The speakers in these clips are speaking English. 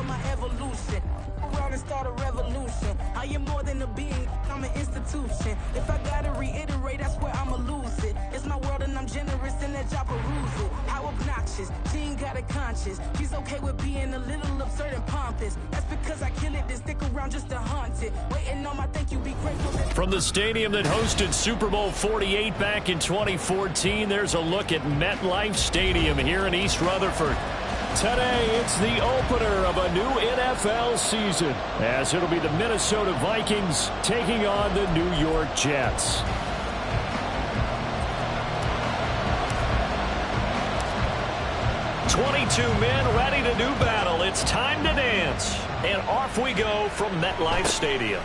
of my evolution. Around and start a revolution. I am more than a being, I'm an institution. If I gotta reiterate, that's where I'ma lose it. It's my world and I'm generous and that job peruse it. How obnoxious, she ain't got a conscience. She's okay with being a little absurd and pompous. That's because I kill it, then stick around just to haunt it. Waiting on my thank you, be grateful. From the stadium that hosted Super Bowl 48 back in 2014, there's a look at MetLife Stadium here in East Rutherford. Today, it's the opener of a new NFL season, as it'll be the Minnesota Vikings taking on the New York Jets. "22 men ready to do battle. It's time to dance." And off we go from MetLife Stadium.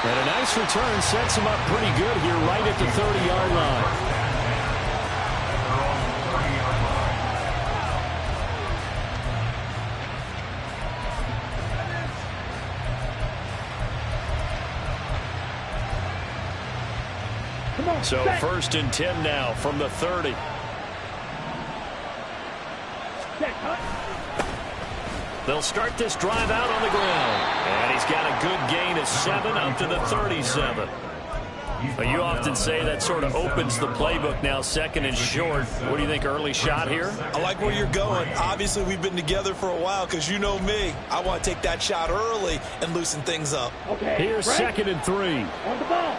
And a nice return sets him up pretty good here right at the 30-yard line. So 1st and 10 now from the 30. They'll start this drive out on the ground. And he's got a good gain of 7 up to the 37. You often say that sort of opens the playbook now, 2nd and short. What do you think, early shot here? I like where you're going. Obviously, we've been together for a while because you know me. I want to take that shot early and loosen things up. Okay. Here's 2nd and 3. On the ball.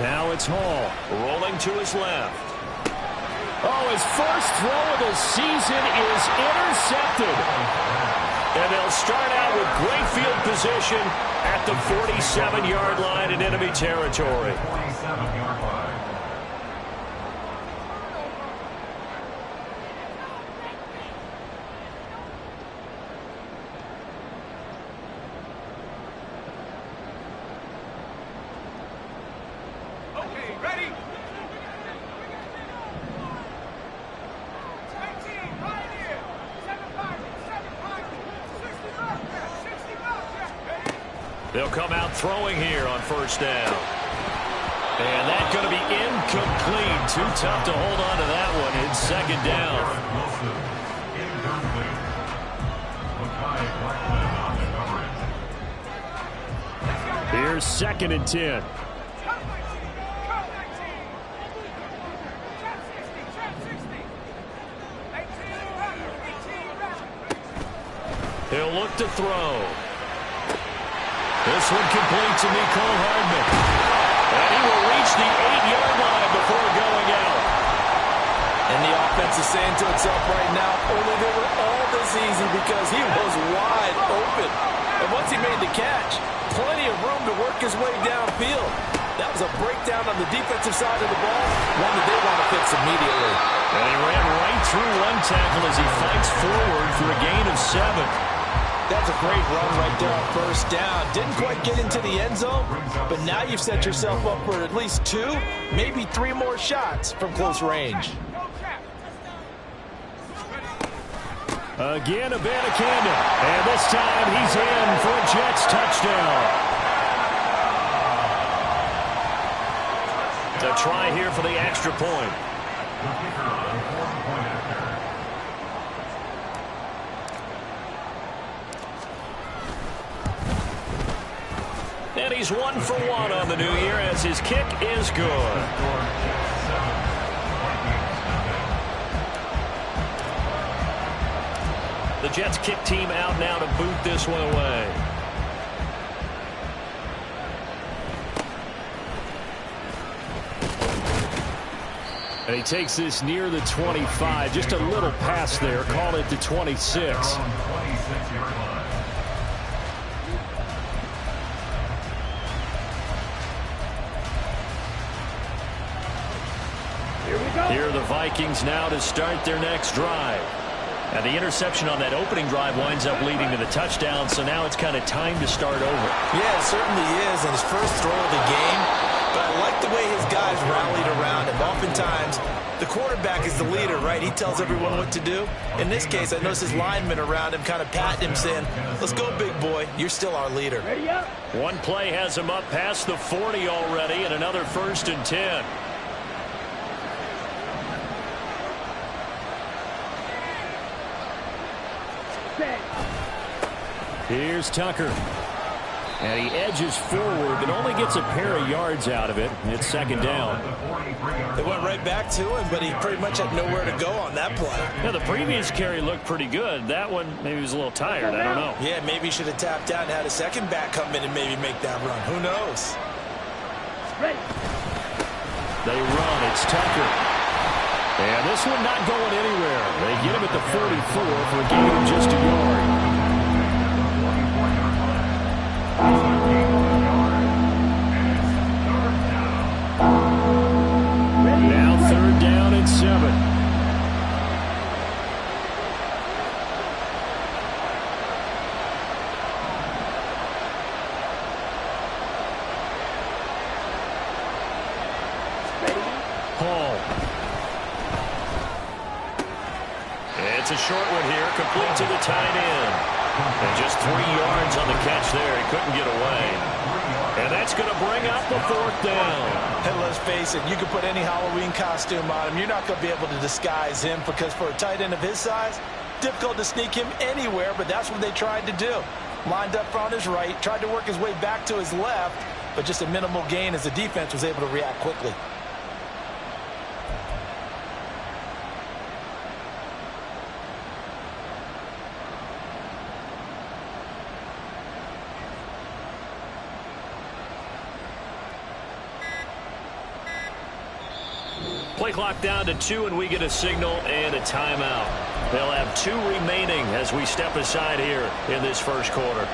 Now it's Hall, rolling to his left. Oh, his first throw of the season is intercepted. And they'll start out with great field position at the 47-yard line in enemy territory. They'll come out throwing here on 1st down. And that's going to be incomplete. Too tough to hold on to that one. It's 2nd down. Here's 2nd and 10. He'll look to throw. This one complete to Nicole Hardman. And he will reach the 8-yard line before going out. And the offense is saying to itself right now, only they were all this easy because he was wide open. And once he made the catch, plenty of room to work his way downfield. That was a breakdown on the defensive side of the ball, one that they want to fix immediately. And he ran right through one tackle as he fights forward for a gain of 7. That's a great run right there on 1st down. Didn't quite get into the end zone, but now you've set yourself up for at least 2, maybe 3 more shots from close range. Again, Abanikanda. And this time he's in for a Jets touchdown. A try here for the extra point. And he's 1 for 1 on the new year as his kick is good. The Jets kick team out now to boot this one away. And he takes this near the 25. Just a little pass there. Call it the 26. Here are the Vikings now to start their next drive. And the interception on that opening drive winds up leading to the touchdown, so now it's kind of time to start over. Yeah, it certainly is, and his first throw of the game. But I like the way his guys rallied around him. Oftentimes, the quarterback is the leader, right? He tells everyone what to do. In this case, I noticed his linemen around him kind of patting him, saying, let's go, big boy. You're still our leader. Ready up. One play has him up past the 40 already, and another 1st and 10. Here's Tucker. And he edges forward, but only gets a pair of yards out of it. It's second down. They went right back to him, but he pretty much had nowhere to go on that play. Yeah, the previous carry looked pretty good. That one, maybe he was a little tired. I don't know. Yeah, maybe he should have tapped out and had a second back come in and maybe make that run. Who knows? They run. It's Tucker. And this one not going anywhere. They get him at the 44 for a gain of just a yard. Now third down and 7. Hall. It's a short one here, complete to the tight end. And just 3 yards on the catch there. He couldn't get away. And that's going to bring up the 4th down. And let's face it, you can put any Halloween costume on him. You're not going to be able to disguise him because for a tight end of his size, difficult to sneak him anywhere, but that's what they tried to do. Lined up on his right, tried to work his way back to his left, but just a minimal gain as the defense was able to react quickly. Play clock down to 2, and we get a signal and a timeout. They'll have 2 remaining as we step aside here in this first quarter.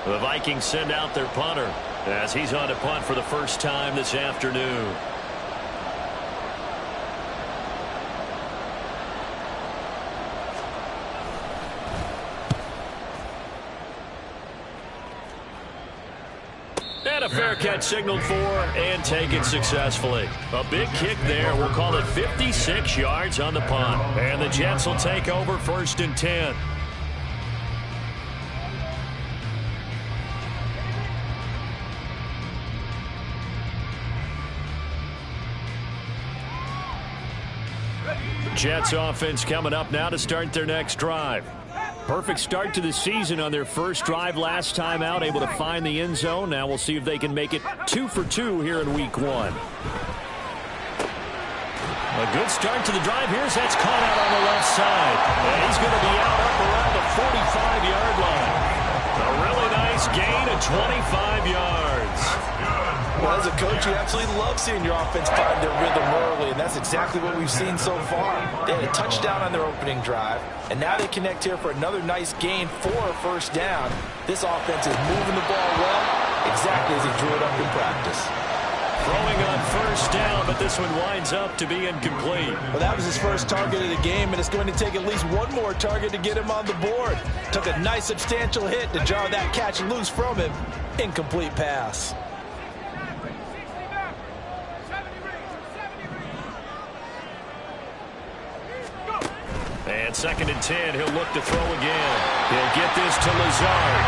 The Vikings send out their punter as he's on to punt for the first time this afternoon. And a fair catch signaled for and taken successfully. A big kick there. We'll call it 56 yards on the punt. And the Jets will take over 1st and 10. Jets offense coming up now to start their next drive. Perfect start to the season on their first drive last time out, able to find the end zone. Now we'll see if they can make it 2 for 2 here in week 1. A good start to the drive. Here's that's caught out on the left side. And he's going to be out up around the 45-yard line. A really nice gain of 25 yards. Well, as a coach, you absolutely love seeing your offense find their rhythm early, and that's exactly what we've seen so far. They had a touchdown on their opening drive, and now they connect here for another nice gain for a first down. This offense is moving the ball well, exactly as he drew it up in practice. Throwing on first down, but this one winds up to be incomplete. Well, that was his first target of the game, and it's going to take at least one more target to get him on the board. Took a nice substantial hit to jar that catch loose from him. Incomplete pass. And 2nd and 10, he'll look to throw again. He'll get this to Lazard.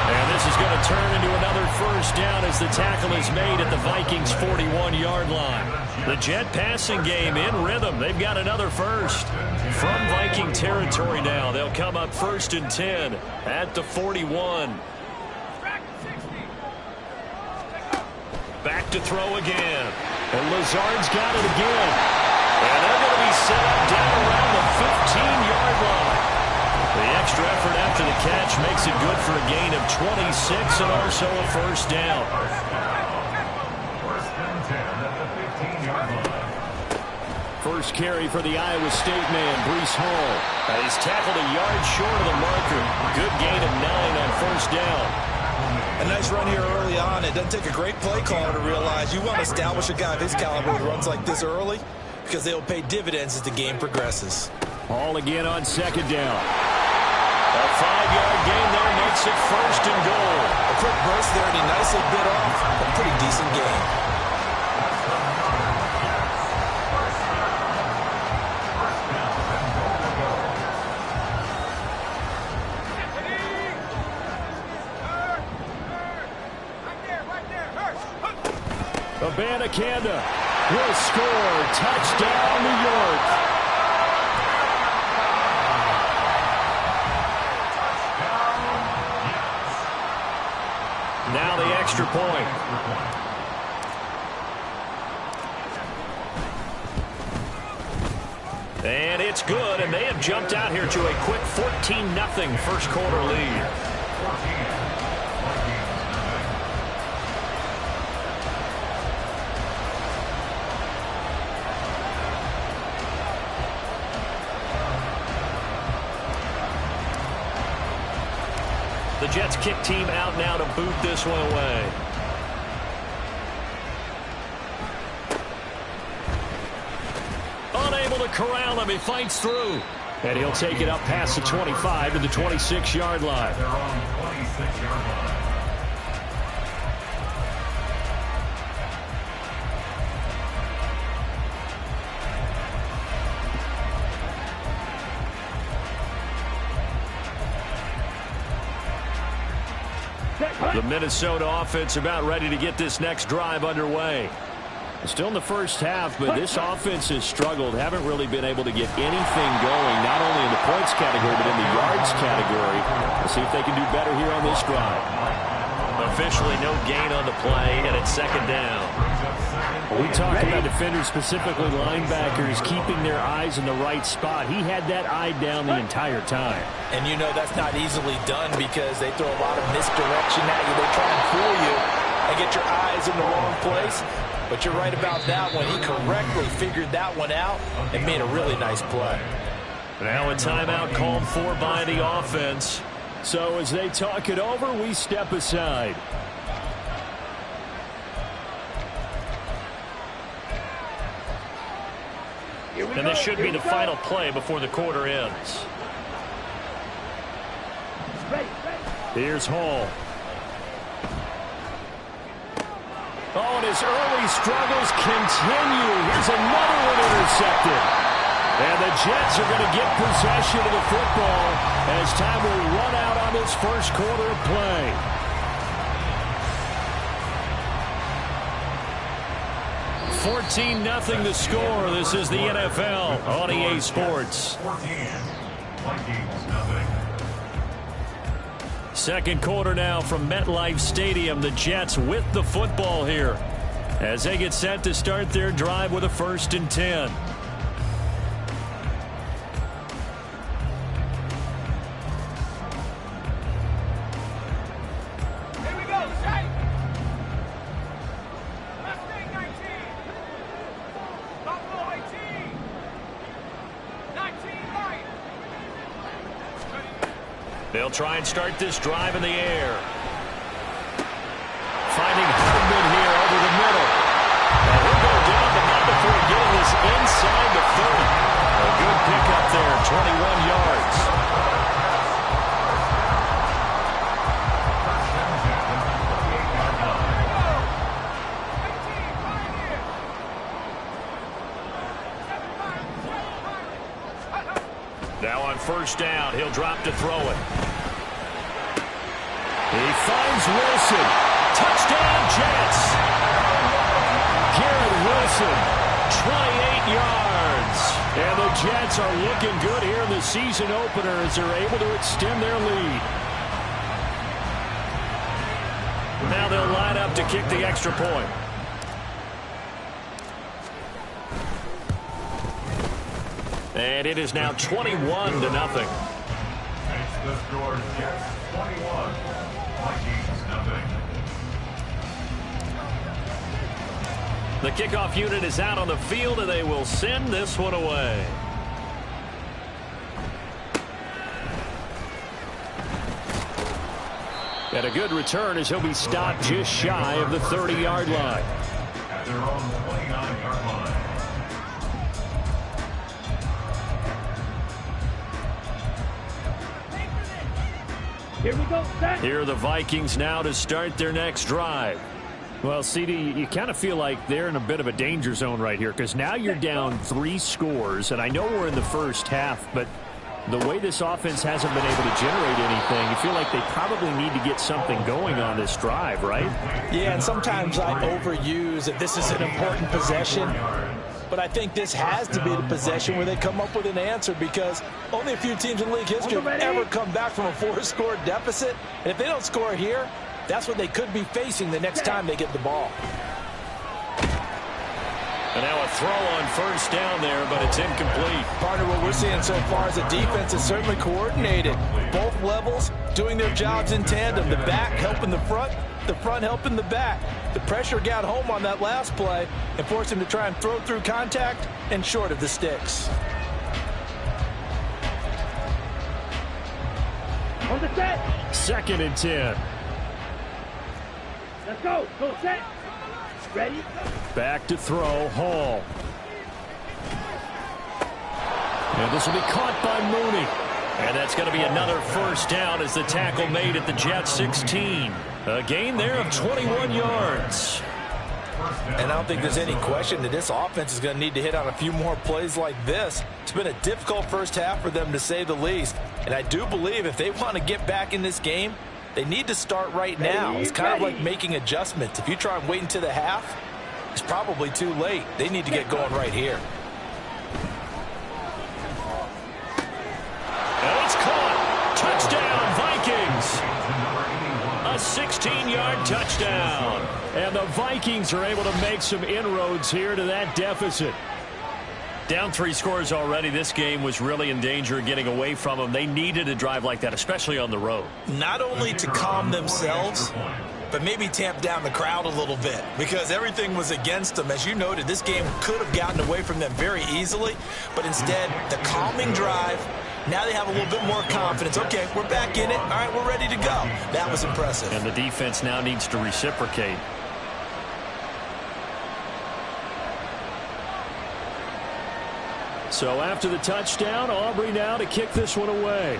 And this is going to turn into another first down as the tackle is made at the Vikings' 41-yard line. The Jet passing game in rhythm. They've got another first. From Viking territory now, they'll come up 1st and 10 at the 41. Back to throw again. And Lazard's got it again. And they're going to be set up down around the 15-yard line. The extra effort after the catch makes it good for a gain of 26 and also a first down. First carry for the Iowa State man, Breece Hall. He's tackled a yard short of the marker. Good gain of 9 on first down. A nice run here early on. It doesn't take a great play caller to realize you want to establish a guy of his caliber who runs like this early because they'll pay dividends as the game progresses. Hall again on 2nd down. A 5-yard gain there makes it 1st and goal. A quick burst there, and he nicely bit off a pretty decent gain. Abanikanda will score. Touchdown, New York. Now the extra point. And it's good, and they have jumped out here to a quick 14-0 first quarter lead. The Jets kick team out now to boot this one away. Unable to corral him. He fights through. And he'll take it up past the 25 to the 26-yard line. They're on the 26-yard line. The Minnesota offense about ready to get this next drive underway. Still in the first half, but this offense has struggled. Haven't really been able to get anything going, not only in the points category, but in the yards category. We'll see if they can do better here on this drive. Officially no gain on the play, and it's second down. We talk about defenders, specifically linebackers, keeping their eyes in the right spot. He had that eye down the entire time. And you know that's not easily done because they throw a lot of misdirection at you. They try and fool you and get your eyes in the wrong place. But you're right about that one. He correctly figured that one out and made a really nice play. Now a timeout called for by the offense. So as they talk it over, we step aside. And this should be the final play before the quarter ends. Here's Hall. Oh, and his early struggles continue. Here's another one intercepted. And the Jets are going to get possession of the football as time will run out on this first quarter of play. $14-0 the score. This is the NFL on EA Sports. 14. Vikings, nothing. Second quarter now from MetLife Stadium. The Jets with the football here as they get set to start their drive with a 1st and 10. Here we go, Shane. Mustang 19. Buffalo 18. 19 Lions. They'll try and start this drive in the air. Finding Hardman here over the middle. And he'll go down, but not before getting this inside the 30. A good pickup there, 21 yards. Now on 1st down, he'll drop to throw it. He finds Wilson. Touchdown, Jets. Garrett Wilson, 28 yards. And the Jets are looking good here in the season opener as they're able to extend their lead. Now they'll line up to kick the extra point. And it is now 21-0. It's the score, Jets 21. Vikings, nothing. The kickoff unit is out on the field, and they will send this one away. And a good return as he'll be stopped just shy of the 30-yard line. At their own 29-yard line. Here we go, set. Here are the Vikings now to start their next drive. Well, CD, you kind of feel like they're in a bit of a danger zone right here because now you're down 3 scores, and I know we're in the first half, but The way this offense hasn't been able to generate anything, you feel like they probably need to get something going on this drive, right? Yeah, and sometimes I overuse that this is an important possession. But I think this has to be the possession where they come up with an answer, because only a few teams in league history have ever come back from a 4-score deficit. And if they don't score here, that's what they could be facing the next time they get the ball. And now a throw on first down there, but it's incomplete. Partner, what we're seeing so far is the defense is certainly coordinated. Both levels doing their jobs in tandem. The back helping the front helping the back. The pressure got home on that last play and forced him to try and throw through contact and short of the sticks. On the set. 2nd and 10. Let's go. Go set. Ready? Back to throw, Hall. And this will be caught by Mooney. And that's going to be another first down as the tackle made at the Jets 16. A gain there of 21 yards. And I don't think there's any question that this offense is going to need to hit on a few more plays like this. It's been a difficult first half for them, to say the least. And I do believe if they want to get back in this game, they need to start right now. It's kind of like making adjustments. If you try and wait until the half, it's probably too late. They need to get going right here. And it's caught. Touchdown, Vikings. A 16-yard touchdown. And the Vikings are able to make some inroads here to that deficit. Down 3 scores already. This game was really in danger of getting away from them. They needed a drive like that, especially on the road. Not only to calm themselves, but maybe tamp down the crowd a little bit, because everything was against them. As you noted, this game could have gotten away from them very easily, but instead, the calming drive, now they have a little bit more confidence. Okay, we're back in it. All right, we're ready to go. That was impressive. And the defense now needs to reciprocate. So after the touchdown, Aubrey now to kick this one away.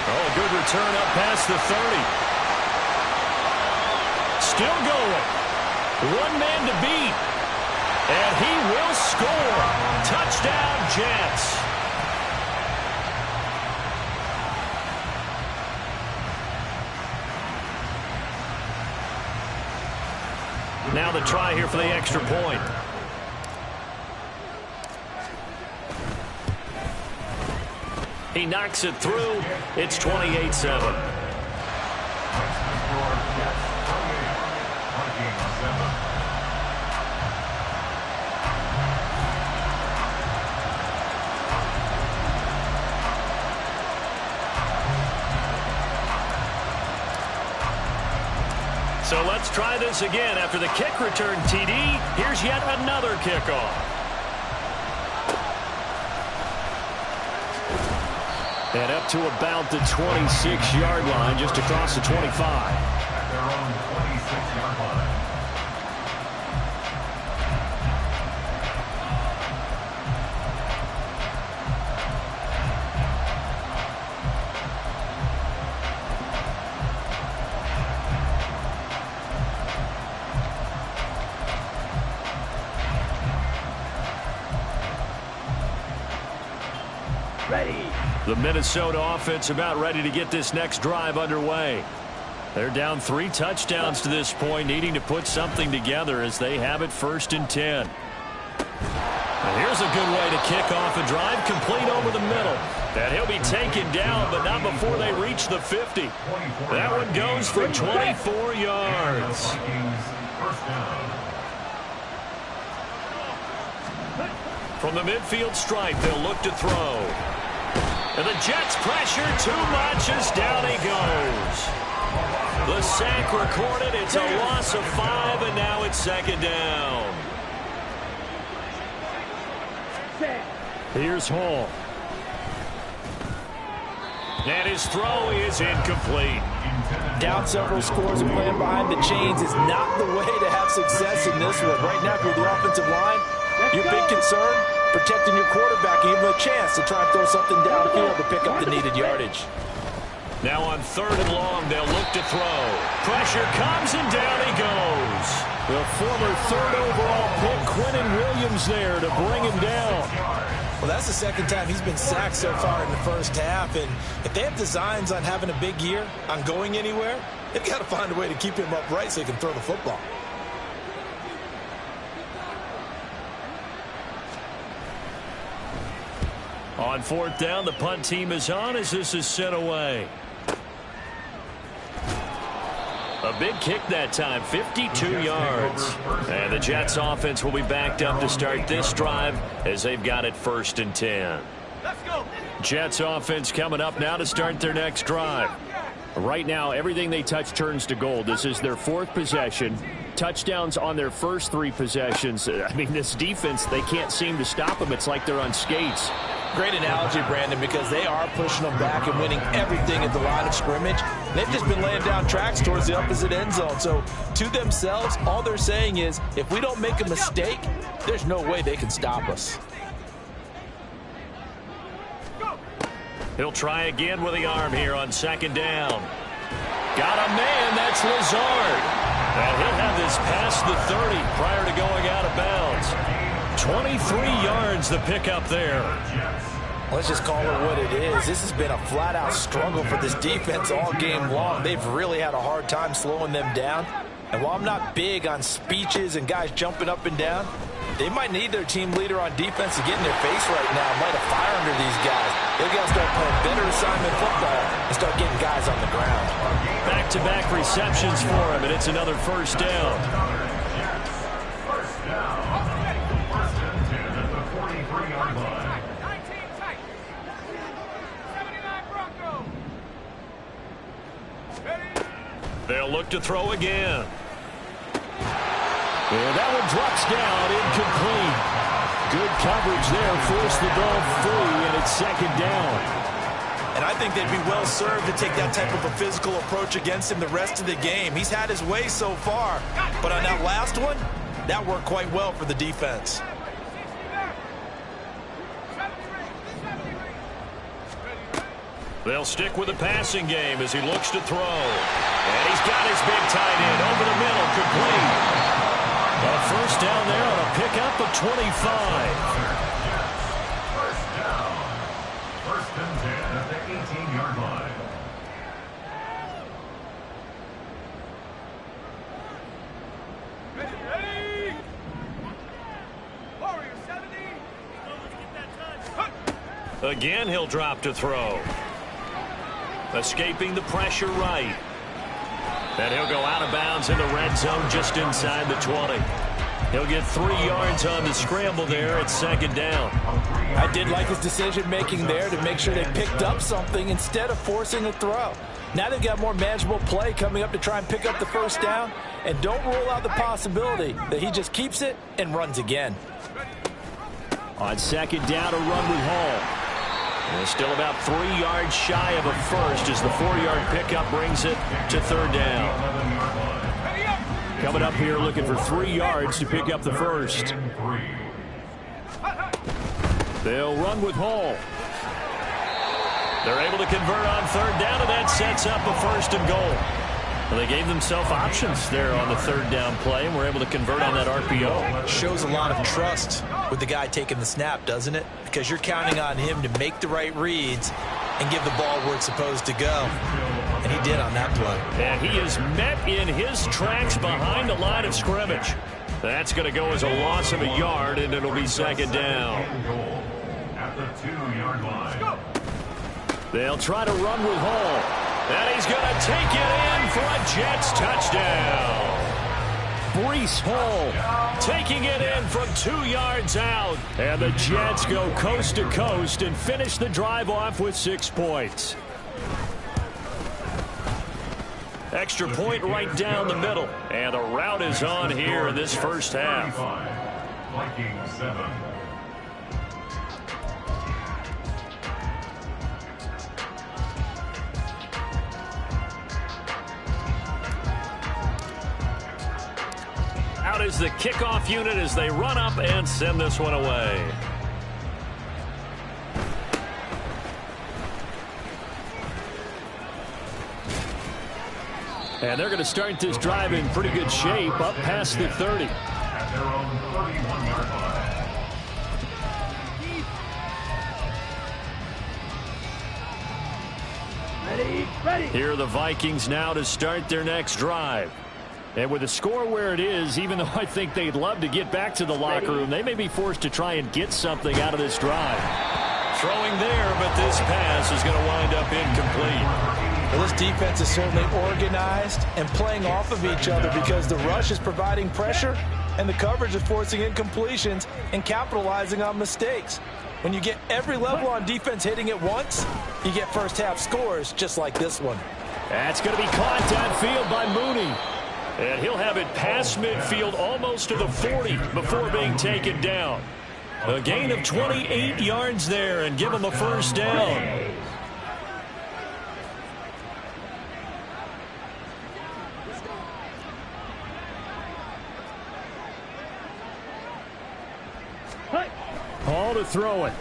Oh, good return up past the 30. Still going. One man to beat. And he will score. Touchdown, Jets. Now the try here for the extra point. He knocks it through. It's 28-7. So let's try this again. After the kick return TD, here's yet another kickoff. And up to about the 26-yard line, just across the 25. At their own 26-yard line. The Minnesota offense about ready to get this next drive underway. They're down 3 touchdowns to this point, needing to put something together as they have it 1st and 10. And here's a good way to kick off a drive, complete over the middle. And he'll be taken down, but not before they reach the 50. That one goes for 24 yards. From the midfield stripe, they'll look to throw. And the Jets pressure too much as down he goes. The sack recorded. It's a loss of 5, and now it's 2nd down. Here's Hall. And his throw is incomplete. Down several scores and playing behind the chains is not the way to have success in this one. Right now, if you're the offensive line, your big concern, protecting your quarterback, give him a chance to try and throw something downfield to pick up the needed yardage. Now on 3rd and long, they'll look to throw. Pressure comes, and down he goes. The former third overall pick, Quinnen Williams, there to bring him down. Well, that's the second time he's been sacked so far in the first half. And if they have designs on having a big year, on going anywhere, they've got to find a way to keep him upright so he can throw the football. On fourth down, the punt team is on as this is sent away. A big kick that time, 52 yards. And the Jets offense will be backed up to start this drive as they've got it 1st and 10. Let's go. Jets offense coming up now to start their next drive. Right now, everything they touch turns to gold. This is their 4th possession. Touchdowns on their first 3 possessions. I mean, this defense, they can't seem to stop them. It's like they're on skates. Great analogy, Brandon, because they are pushing them back and winning everything at the line of scrimmage. They've just been laying down tracks towards the opposite end zone. So to themselves, all they're saying is, if we don't make a mistake, there's no way they can stop us. He'll try again with the arm here on 2nd down. Got a man, that's Lazard. And he'll have this past the 30 prior to going out of bounds. 23 yards the pickup there. Let's just call it what it is. This has been a flat-out struggle for this defense all game long. They've really had a hard time slowing them down. And while I'm not big on speeches and guys jumping up and down, they might need their team leader on defense to get in their face right now and light a fire under these guys. They've got to start playing better assignment football and start getting guys on the ground. Back-to-back receptions for him, and it's another 1st down. First down. First and 10 at the 43-yard line. 19 tight. 79 Broncos. Ready? They'll look to throw again. And that one drops down, incomplete. Good coverage there, forced the ball free, and it's 2nd down. And I think they'd be well served to take that type of a physical approach against him the rest of the game. He's had his way so far, but on that last one, that worked quite well for the defense. They'll stick with the passing game as he looks to throw. And he's got his big tight end over the middle, complete. A 1st down there on a pickup of 25. First down. First and 10 at the 18-yard line. Ready? Warrior 70. Again, he'll drop to throw. Escaping the pressure right. And he'll go out of bounds in the red zone just inside the 20. He'll get 3 yards on the scramble there at 2nd down. I did like his decision-making there to make sure they picked up something instead of forcing a throw. Now they've got more manageable play coming up to try and pick up the 1st down. And don't rule out the possibility that he just keeps it and runs again. On 2nd down, a run with Hall. And still about 3 yards shy of a first as the 4-yard pickup brings it to 3rd down. Coming up here looking for 3 yards to pick up the first. They'll run with Hall. They're able to convert on 3rd down, and that sets up a 1st and goal. Well, they gave themselves options there on the 3rd down play, and were able to convert on that RPO. Shows a lot of trust with the guy taking the snap, doesn't it? Because you're counting on him to make the right reads and give the ball where it's supposed to go. And he did on that play. And he is met in his tracks behind the line of scrimmage. That's going to go as a loss of a yard, and it'll be 2nd down. At the 2-yard line. They'll try to run with Hall. And he's going to take it in for a Jets touchdown. Breece Hall taking it in from 2 yards out. And the Jets go coast to coast and finish the drive off with 6 points. Extra point right down the middle. And the route is on here in this first half. Vikings 7. Out is the kickoff unit as they run up and send this one away. And they're going to start this drive in pretty good shape, up past the 30. At their own 31-yard line. Here are the Vikings now to start their next drive. And with the score where it is, even though I think they'd love to get back to the locker room, they may be forced to try and get something out of this drive. Throwing there, but this pass is going to wind up incomplete. Well, this defense is certainly organized and playing off of each other because the rush is providing pressure and the coverage is forcing incompletions and capitalizing on mistakes. When you get every level on defense hitting at once, you get first half scores just like this one. That's going to be caught downfield by Mooney. And he'll have it past midfield almost to the 40 before being taken down. A gain of 28 yards there and give him a first down. Ball to throw it.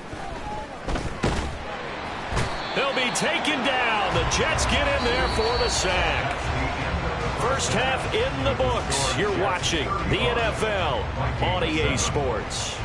They'll be taken down. The Jets get in there for the sack. First half in the books. You're watching the NFL on EA Sports.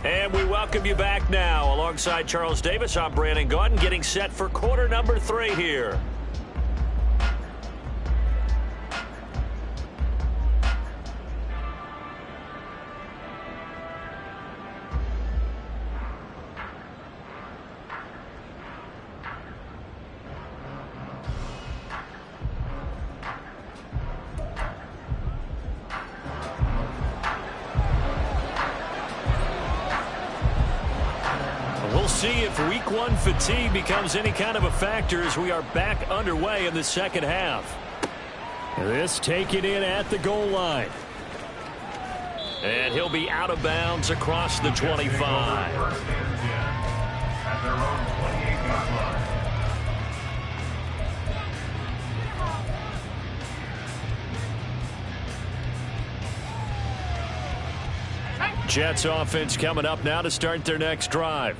And we welcome you back now. Alongside Charles Davis, I'm Brandon Gaudin, getting set for quarter number 3 here. We'll see if week 1 fatigue becomes any kind of a factor as we are back underway in the second half. This taken in at the goal line. And he'll be out of bounds across the 25. First and 10 at their own 28-yard line. Jets offense coming up now to start their next drive.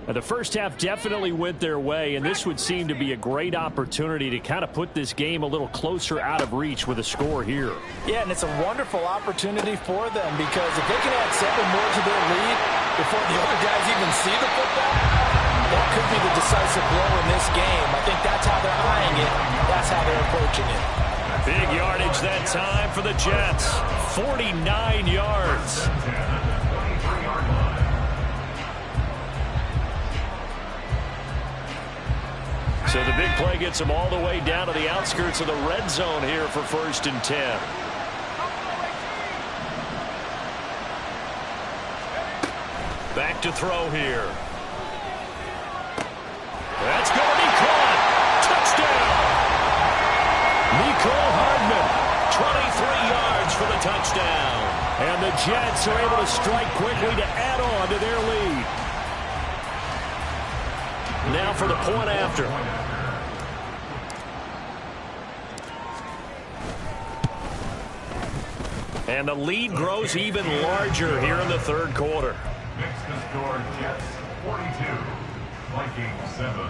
Now, the first half definitely went their way, and this would seem to be a great opportunity to kind of put this game a little closer out of reach with a score here. Yeah, and it's a wonderful opportunity for them because if they can add 7 more to their lead before the other guys even see the football, that could be the decisive blow in this game. I think that's how they're eyeing it. That's how they're approaching it. Big yardage that time for the Jets. 49 yards. So the big play gets them all the way down to the outskirts of the red zone here for first and 10. Back to throw here. That's going to be caught. Touchdown. Nicole Hardman, 23 yards for the touchdown. And the Jets are able to strike quickly to add on to their lead. Now for the point after. And the lead grows even larger here in the third quarter. Next to score, Jets 42, Vikings 7.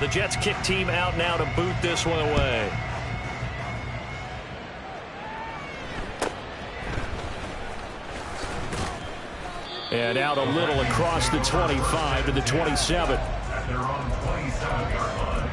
The Jets kick team out now to boot this one away. And out a little across the 25 to the 27. At their own 27-yard line.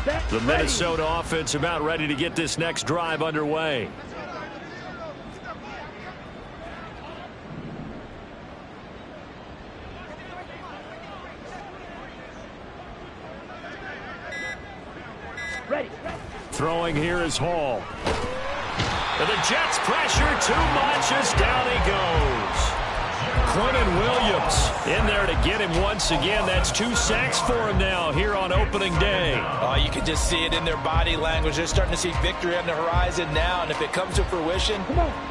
The Minnesota offense about ready to get this next drive underway. Throwing here is Hall. And the Jets pressure too much as down he goes. Quentin Williams in there to get him once again. That's 2 sacks for him now here on opening day. Oh, you can just see it in their body language. They're starting to see victory on the horizon now, and if it comes to fruition,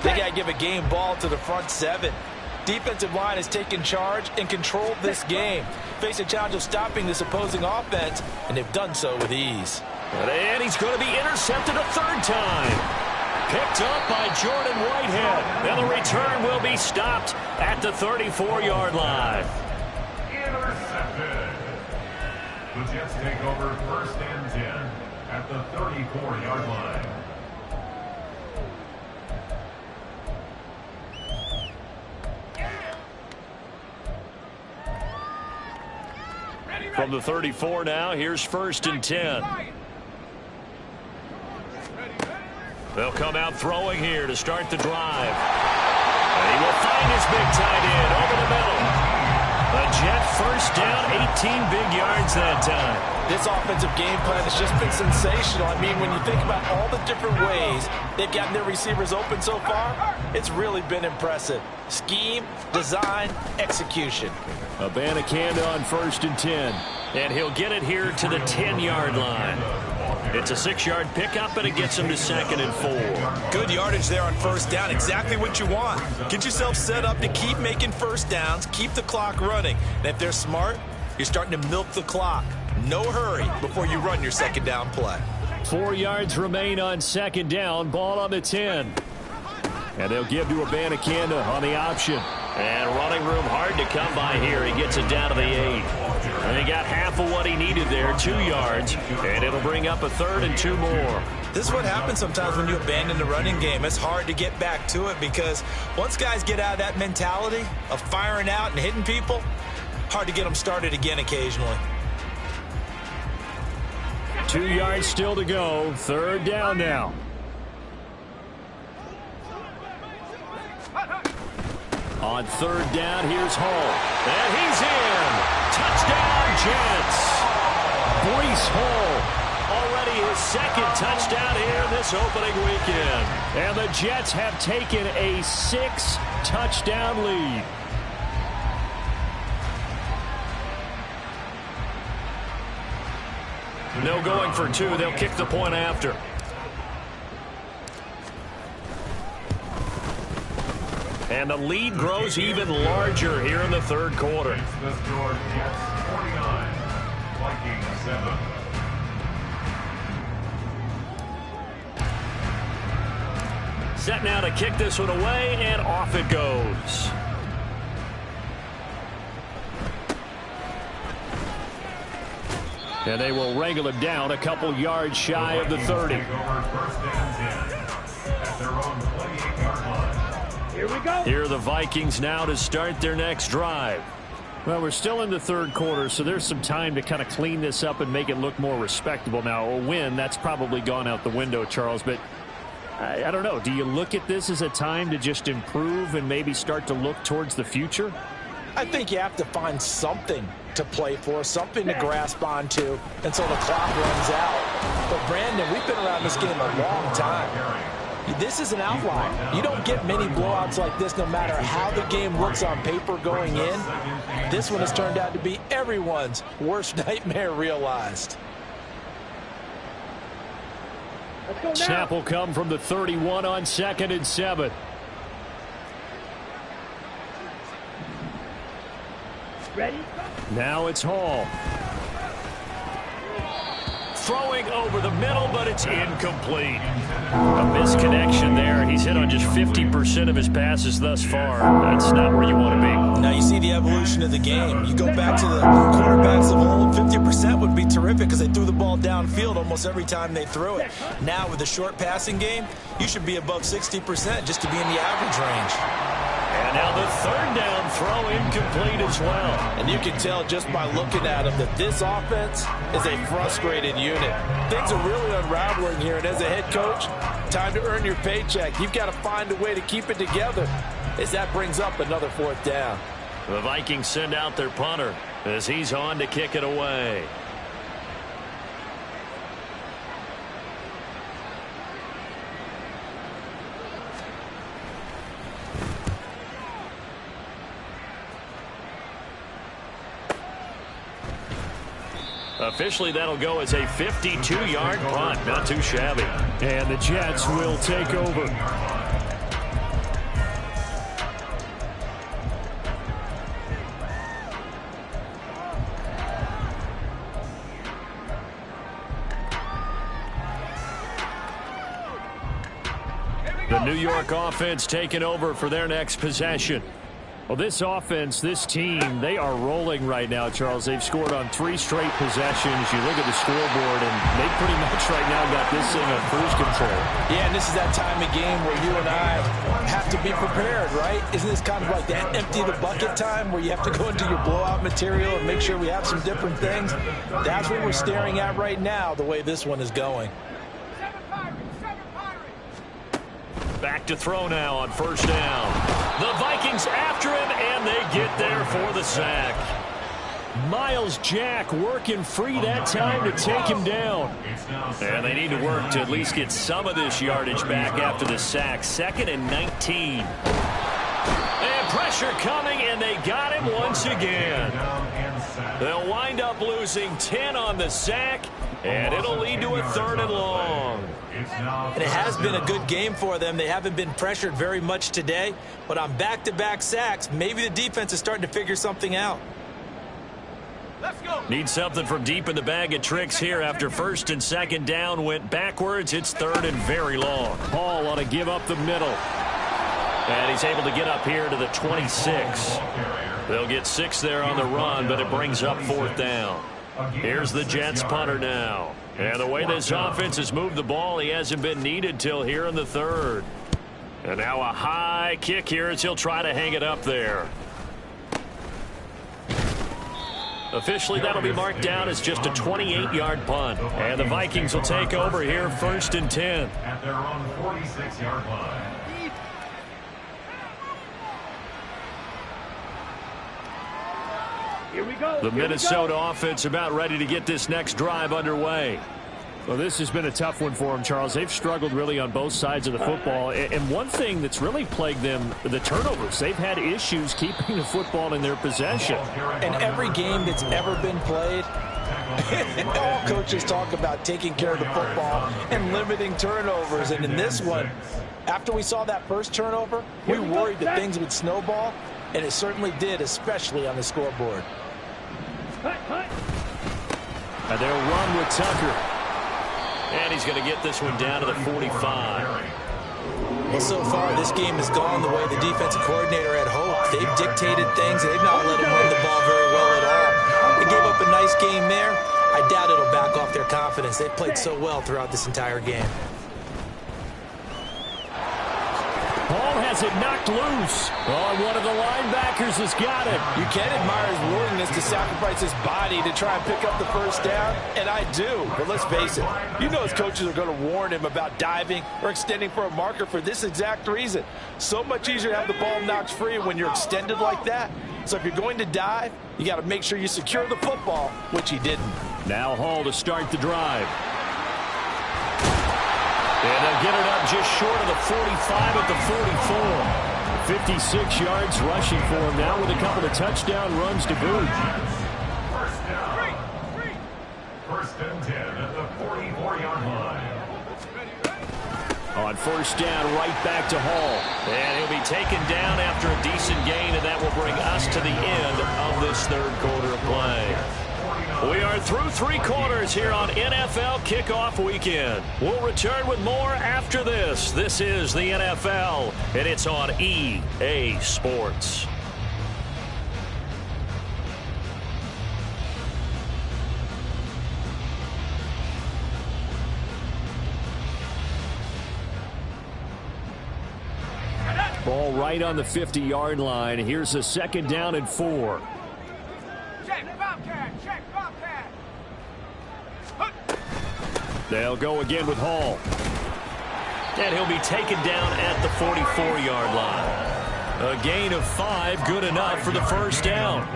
they got to give a game ball to the front 7. Defensive line has taken charge and controlled this game. Face a challenge of stopping this opposing offense, and they've done so with ease. And he's going to be intercepted a 3rd time. Picked up by Jordan Whitehead. And the return will be stopped at the 34-yard line. Intercepted. The Jets take over 1st and 10 at the 34-yard line. From the 34 now, here's 1st and 10. They'll come out throwing here to start the drive. And he will find his big tight end over the middle. A Jet 1st down, 18 big yards that time. This offensive game plan has just been sensational. I mean, when you think about all the different ways they've gotten their receivers open so far, it's really been impressive. Scheme, design, execution. Abanikanda on 1st and 10. And he'll get it here to the 10-yard line. It's a 6-yard pickup, and it gets him to 2nd and 4. Good yardage there on 1st down. Exactly what you want. Get yourself set up to keep making 1st downs, keep the clock running. And if they're smart, you're starting to milk the clock. No hurry before you run your 2nd down play. 4 yards remain on 2nd down. Ball on the 10. And they'll give to Abanikanda on the option. And running room hard to come by here. He gets it down to the 8. And he got half of what he needed there, 2 yards. And it'll bring up a 3rd and 2 more. This is what happens sometimes when you abandon the running game. It's hard to get back to it because once guys get out of that mentality of firing out and hitting people, hard to get them started again occasionally. 2 yards still to go. 3rd down now. On 3rd down, here's Hall. And he's in. Touchdown, Jets. Breece Hall, already his 2nd touchdown here this opening weekend. And the Jets have taken a 6-touchdown lead. No going for 2. They'll kick the point after. And the lead grows even larger here in the 3rd quarter. The score, Jets 49, Vikings 7. Set now to kick this one away, and off it goes. And they will wrangle him down a couple yards shy of the 30. Take over 1st and 10 at their own 28-yard line. Here we go. Here are the Vikings now to start their next drive. Well, we're still in the 3rd quarter, so there's some time to kind of clean this up and make it look more respectable. Now, a win, that's probably gone out the window, Charles, but I don't know. Do you look at this as a time to just improve and maybe start to look towards the future? I think you have to find something to play for, something to grasp onto until the clock runs out. But, Brandon, we've been around this game a long time. This is an outlier. You don't get many blowouts like this no matter how the game looks on paper going in. This one has turned out to be everyone's worst nightmare realized. Snap will come from the 31 on 2nd and 7. Ready? Now it's Hall. Throwing over the middle, but it's incomplete. A misconnection there. He's hit on just 50% of his passes thus far. That's not where you want to be. Now you see the evolution of the game. You go back to the quarterbacks of old, 50% would be terrific because they threw the ball downfield almost every time they threw it. Now with the short passing game, you should be above 60% just to be in the average range. And now the third down throw incomplete as well. And you can tell just by looking at them that this offense is a frustrated unit. Things are really unraveling here, and as a head coach, time to earn your paycheck. You've got to find a way to keep it together as that brings up another fourth down. The Vikings send out their punter as he's on to kick it away. Officially, that'll go as a 52-yard punt. Not too shabby. And the Jets will take over. The New York offense taking over for their next possession. Well, this offense, this team, they are rolling right now, Charles. They've scored on 3 straight possessions. You look at the scoreboard, and they pretty much right now got this thing on cruise control. Yeah, and this is that time of game where you and I have to be prepared, right? Isn't this kind of like that empty the bucket time where you have to go into your blowout material and make sure we have some different things? That's what we're staring at right now, the way this one is going. Back to throw now on first down. The Vikings after him, and they get there for the sack. Miles Jack working free that time to take him down. And they need to work to at least get some of this yardage back after the sack. 2nd and 19. And pressure coming, and they got him once again. They'll wind up losing 10 on the sack, and it'll lead to a 3rd and long. And it has been a good game for them. They haven't been pressured very much today, but on back-to-back sacks, maybe the defense is starting to figure something out. Let's go. Need something from deep in the bag of tricks here after 1st and 2nd down went backwards. It's 3rd and very long. Hall ought to give up the middle. And he's able to get up here to the 26. They'll get 6 there on the run, but it brings up 4th down. Here's the Jets punter now. And the way this offense has moved the ball, he hasn't been needed till here in the 3rd. And now a high kick here as he'll try to hang it up there. Officially, that'll be marked down as just a 28-yard punt. And the Vikings will take over here 1st and 10. At their own 46-yard line. Here we go. The Minnesota offense about ready to get this next drive underway. Well, this has been a tough one for them, Charles. They've struggled really on both sides of the football. And one thing that's really plagued them, the turnovers. They've had issues keeping the football in their possession. And every game that's ever been played, all coaches talk about taking care of the football and limiting turnovers. And in this one, after we saw that first turnover, we worried that things would snowball, and it certainly did, especially on the scoreboard. And they'll run with Tucker. And he's going to get this one down to the 45. Well, so far, this game has gone the way the defensive coordinator had hoped. They've dictated things. They've not let him run the ball very well at all. They gave up a nice game there. I doubt it'll back off their confidence. They've played so well throughout this entire game. Ball has it knocked loose. Oh, one of the linebackers has got it. You can admire his willingness to sacrifice his body to try and pick up the first down, and I do. But let's face it, you know his coaches are going to warn him about diving or extending for a marker for this exact reason. So much easier to have the ball knocked free when you're extended like that. So if you're going to dive, you got to make sure you secure the football, which he didn't. Now Hall to start the drive. And they'll get it up just short of the 45 at the 44. 56 yards rushing for him now with a couple of touchdown runs to boot. First and 10 at the 44-yard line. On first down, right back to Hall. And he'll be taken down after a decent gain, and that will bring us to the end of this 3rd quarter of play. We are through 3 quarters here on NFL Kickoff Weekend. We'll return with more after this. This is the NFL, and it's on EA Sports. Ball right on the 50-yard line. Here's a 2nd down and 4. Check, Bobcat. Check, Bobcat. They'll go again with Hall. And he'll be taken down at the 44-yard line. A gain of 5, good enough for the first down.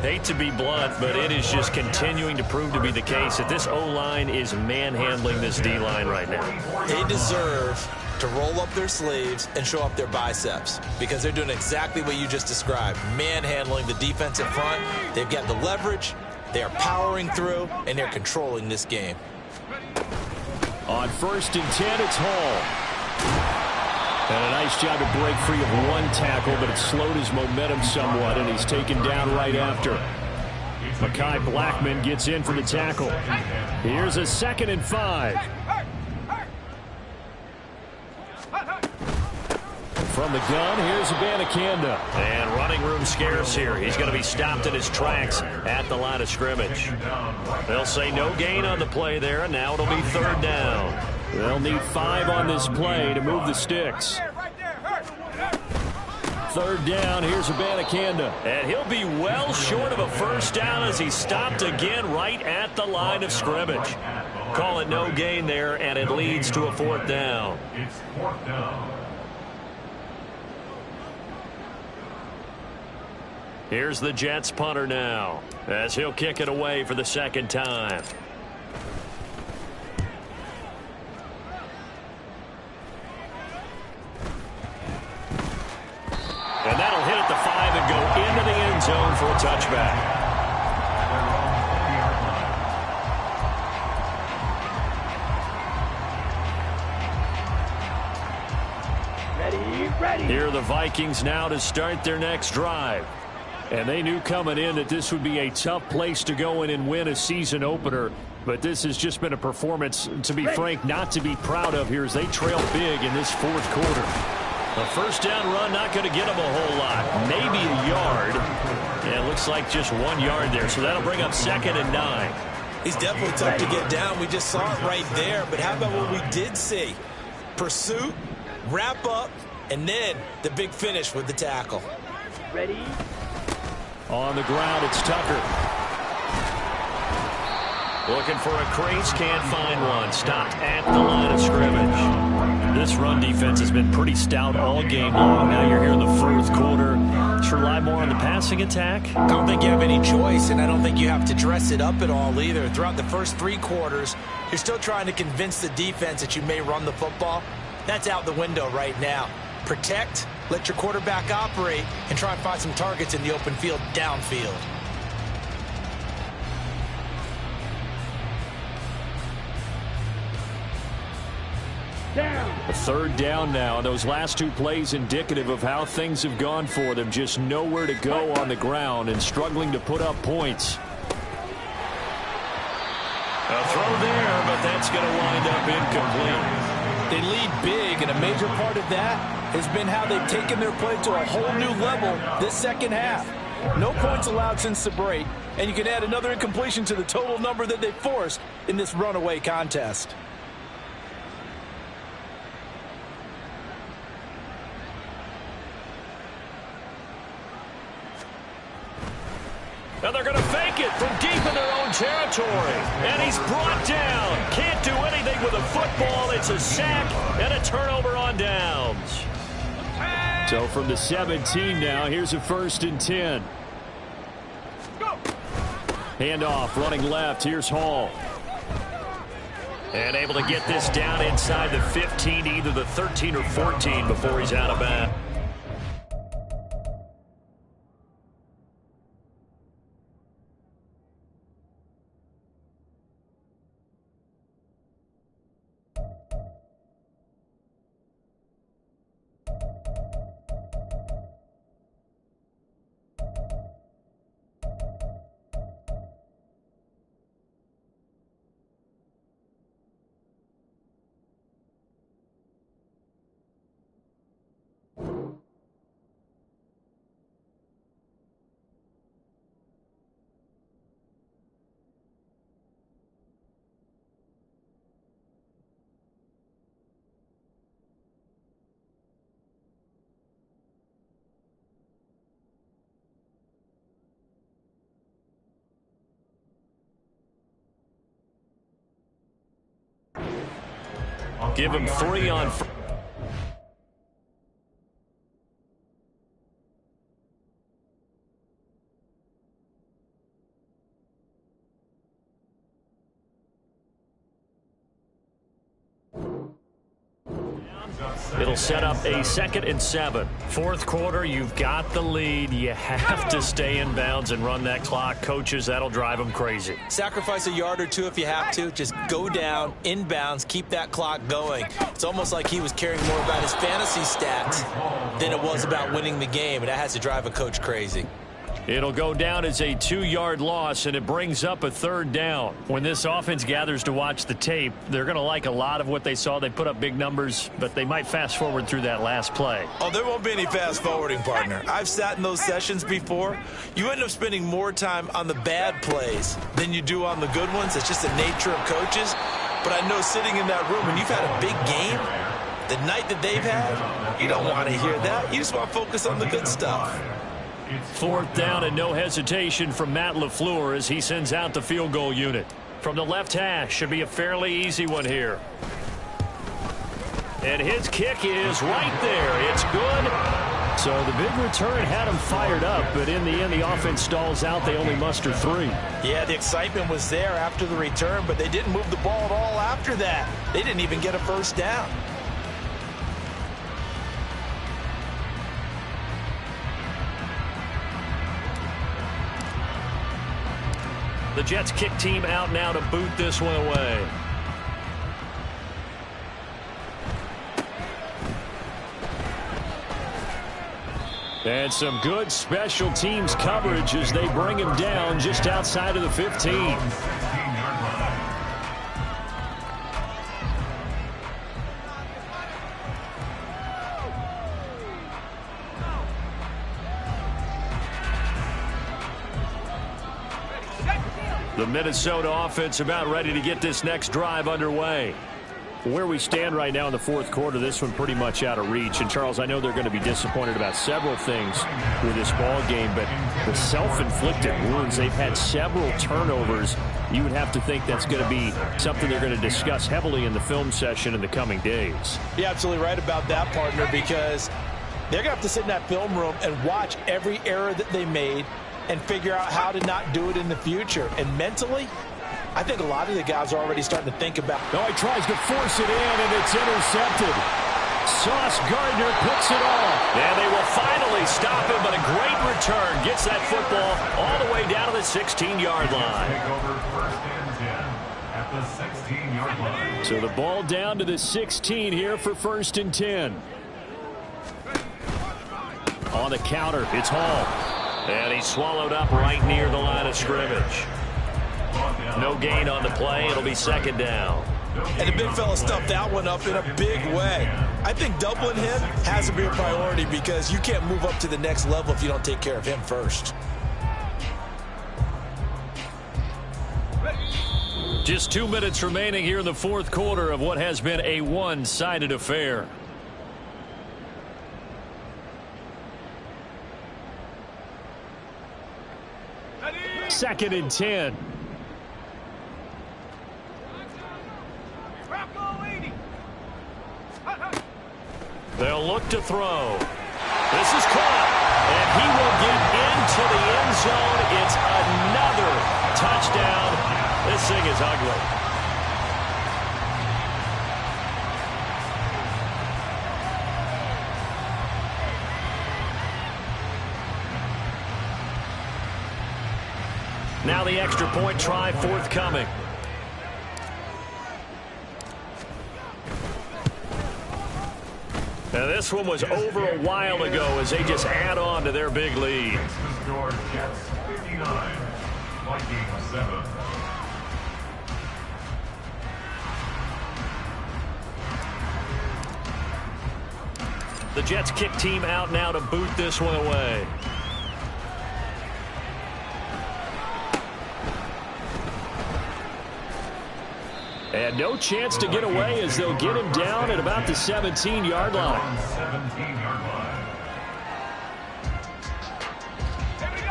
Hate to be blunt, but it is just continuing to prove to be the case that this O-line is manhandling this D-line right now. They deserve to roll up their sleeves and show up their biceps because they're doing exactly what you just described, manhandling the defensive front. They've got the leverage, they're powering through, and they're controlling this game. On 1st and 10, it's Hall. And a nice job to break free of one tackle, but it slowed his momentum somewhat, and he's taken down right after. Mekhi Blackman gets in for the tackle. Here's a 2nd and 5. From the gun, here's Abanikanda. And running room scarce here. He's going to be stopped in his tracks at the line of scrimmage. They'll say no gain on the play there, and now it'll be 3rd down. They'll need 5 on this play to move the sticks. 3rd down, here's Abanikanda. And he'll be well short of a first down as he's stopped again right at the line of scrimmage. Call it no gain there, and it leads to a 4th down. It's 4th down. Here's the Jets punter now, as he'll kick it away for the 2nd time. And that'll hit at the 5 and go into the end zone for a touchback. Ready. Here are the Vikings now to start their next drive. And they knew coming in that this would be a tough place to go in and win a season opener. But this has just been a performance, to be frank, not to be proud of here as they trail big in this 4th quarter. A first down run not going to get them a whole lot. Maybe a yard. And it looks like just 1 yard there. So that'll bring up 2nd and 9. He's definitely tough to get down. We just saw it right there. But how about what we did see? Pursuit, wrap up, and then the big finish with the tackle. Ready. On the ground, it's Tucker. Looking for a crease, can't find one. Stopped at the line of scrimmage. This run defense has been pretty stout all game long. Now you're here in the 4th quarter. Should rely more on the passing attack? I don't think you have any choice, and I don't think you have to dress it up at all either. Throughout the first 3 quarters, you're still trying to convince the defense that you may run the football. That's out the window right now. Protect, let your quarterback operate, and try and find some targets in the open field downfield. Down. A 3rd down now. Those last 2 plays indicative of how things have gone for them. Just nowhere to go on the ground and struggling to put up points. A throw there, but that's going to wind up incomplete. They lead big, and a major part of that has been how they've taken their play to a whole new level this 2nd half. No points allowed since the break, and you can add another incompletion to the total number that they forced in this runaway contest. And they're going to fake it from deep in their own territory. And he's brought down. Can't do anything with a football. It's a sack and a turnover on downs. So from the 17 now, here's a 1st and 10. Handoff, running left. Here's Hall. And able to get this down inside the 15, either the 13 or 14 before he's out of bounds. Give him 3 on. It'll set up a 2nd and 7. Fourth quarter, you've got the lead. You have to stay in bounds and run that clock. Coaches, that'll drive them crazy. Sacrifice a yard or 2 if you have to. Just go down, in bounds, keep that clock going. It's almost like he was caring more about his fantasy stats than it was about winning the game, and that has to drive a coach crazy. It'll go down as a 2-yard loss, and it brings up a 3rd down. When this offense gathers to watch the tape, they're going to like a lot of what they saw. They put up big numbers, but they might fast forward through that last play. Oh, there won't be any fast forwarding, partner. I've sat in those sessions before. You end up spending more time on the bad plays than you do on the good ones. It's just the nature of coaches. But I know sitting in that room, when you've had a big game, the night that they've had, you don't want to hear that. You just want to focus on the good stuff. 4th down and no hesitation from Matt LaFleur as he sends out the field goal unit. From the left hash, should be a fairly easy one here. And his kick is right there. It's good. So the big return had him fired up, but in the end, the offense stalls out. They only muster 3. Yeah, the excitement was there after the return, but they didn't move the ball at all after that. They didn't even get a first down. The Jets kick team out now to boot this one away. And some good special teams coverage as they bring him down just outside of the 15. The Minnesota offense about ready to get this next drive underway. Where we stand right now in the fourth quarter, this one pretty much out of reach. And, Charles, I know they're going to be disappointed about several things with this ball game, but the self-inflicted wounds, they've had several turnovers. You would have to think that's going to be something they're going to discuss heavily in the film session in the coming days. You're absolutely right about that, partner, because they're going to have to sit in that film room and watch every error that they made and figure out how to not do it in the future. And mentally, I think a lot of the guys are already starting to think about. No, he tries to force it in, and it's intercepted. Sauce Gardner picks it off. And they will finally stop him, but a great return. Gets that football all the way down to the 16-yard line. Take over 1st and 10 at the 16-yard line. So the ball down to the 16 here for 1st and 10. On the counter, it's Hall. And he's swallowed up right near the line of scrimmage. No gain on the play. It'll be 2nd down. And the big fella stuffed that one up in a big way. I think doubling him has to be a priority because you can't move up to the next level if you don't take care of him first. Just 2 minutes remaining here in the fourth quarter of what has been a one-sided affair. Second and 10. They'll look to throw. This is caught, and he will get into the end zone. It's another touchdown. This thing is ugly. Now the extra point try forthcoming. Now this one was over a while ago as they just add on to their big lead. The score, Jets 59, Vikings 7. The Jets kick team out now to boot this one away. And no chance to get away as they'll get him down at about the 17-yard line. 17-yard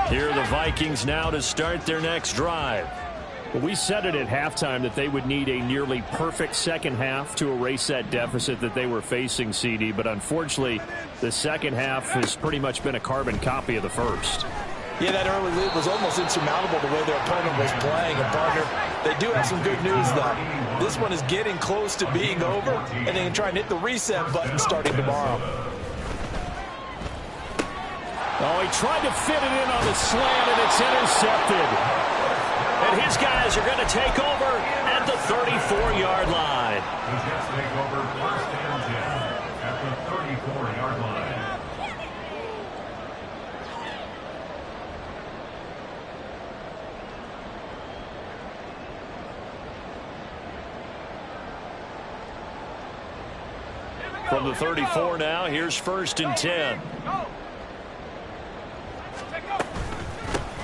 line. Here are the Vikings now to start their next drive. Well, we said it at halftime that they would need a nearly perfect second half to erase that deficit that they were facing, CD. But unfortunately, the second half has pretty much been a carbon copy of the first. Yeah, that early lead was almost insurmountable the way their opponent was playing. And, partner, they do have some good news, though. This one is getting close to being over, and they can try and hit the reset button starting tomorrow. Oh, he tried to fit it in on the slant, and it's intercepted. And his guys are going to take over at the 34-yard line. The Jets take over first and 10 at the 34-yard line. From the 34 now, here's first and 10.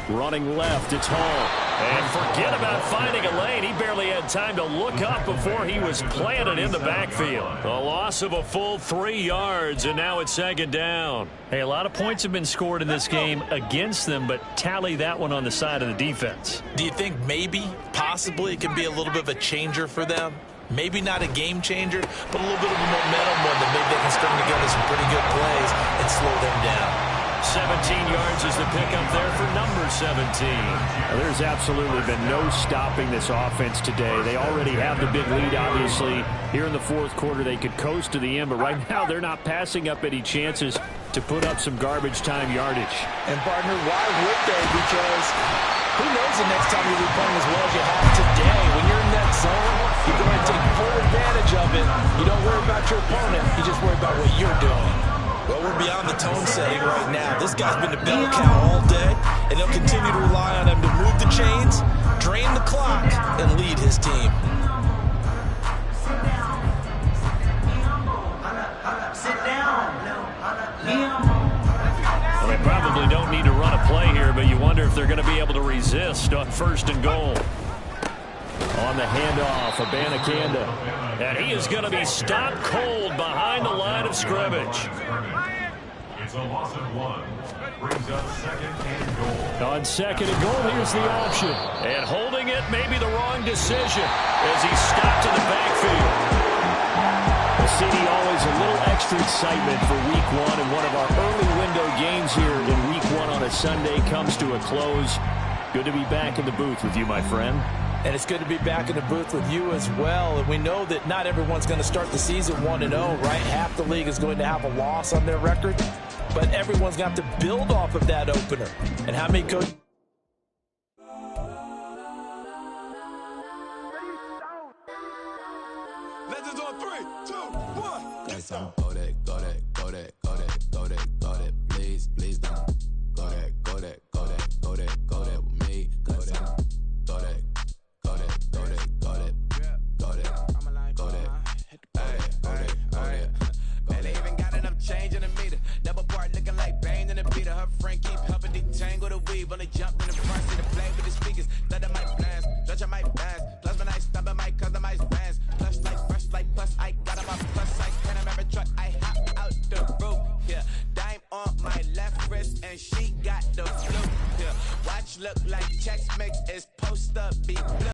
Running left, it's Hall. And forget about finding a lane. He barely had time to look up before he was planted in the backfield. A loss of a full 3 yards, and now it's second down. Hey, a lot of points have been scored in this game against them, but tally that one on the side of the defense. Do you think maybe, possibly, it can be a little bit of a changer for them? Maybe not a game changer, but a little bit of a momentum one that maybe they can string together some pretty good plays and slow them down. 17 yards is the pickup there for number 17. Now, there's absolutely been no stopping this offense today. They already have the big lead, obviously. Here in the fourth quarter, they could coast to the end, but right now they're not passing up any chances to put up some garbage time yardage. And, partner, why would they? Because who knows the next time you'll be playing as well as you have today. When you're in that zone, you go ahead and take full advantage of it. You don't worry about your opponent. You just worry about what you're doing. Well, we're beyond the tone setting right now. This guy's been the bell cow all day, and they'll continue to rely on him to move the chains, drain the clock, and lead his team. Well, they probably don't need to run a play here, but you wonder if they're going to be able to resist on first and goal. On the handoff, Abanikanda. And he is going to be stopped cold behind the line of scrimmage. It's a loss of 1. Brings up second and goal. On second and goal, here's the option. And holding it may be the wrong decision as he's stopped in the backfield. The city always a little extra excitement for week 1, and one of our early window games here in week 1 on a Sunday comes to a close. Good to be back in the booth with you, my friend. And it's good to be back in the booth with you as well. And we know that not everyone's going to start the season 1-0, right? Half the league is going to have a loss on their record. But everyone's going to have to build off of that opener. And how many coaches? Legends on 3, 2, 1. Let's go.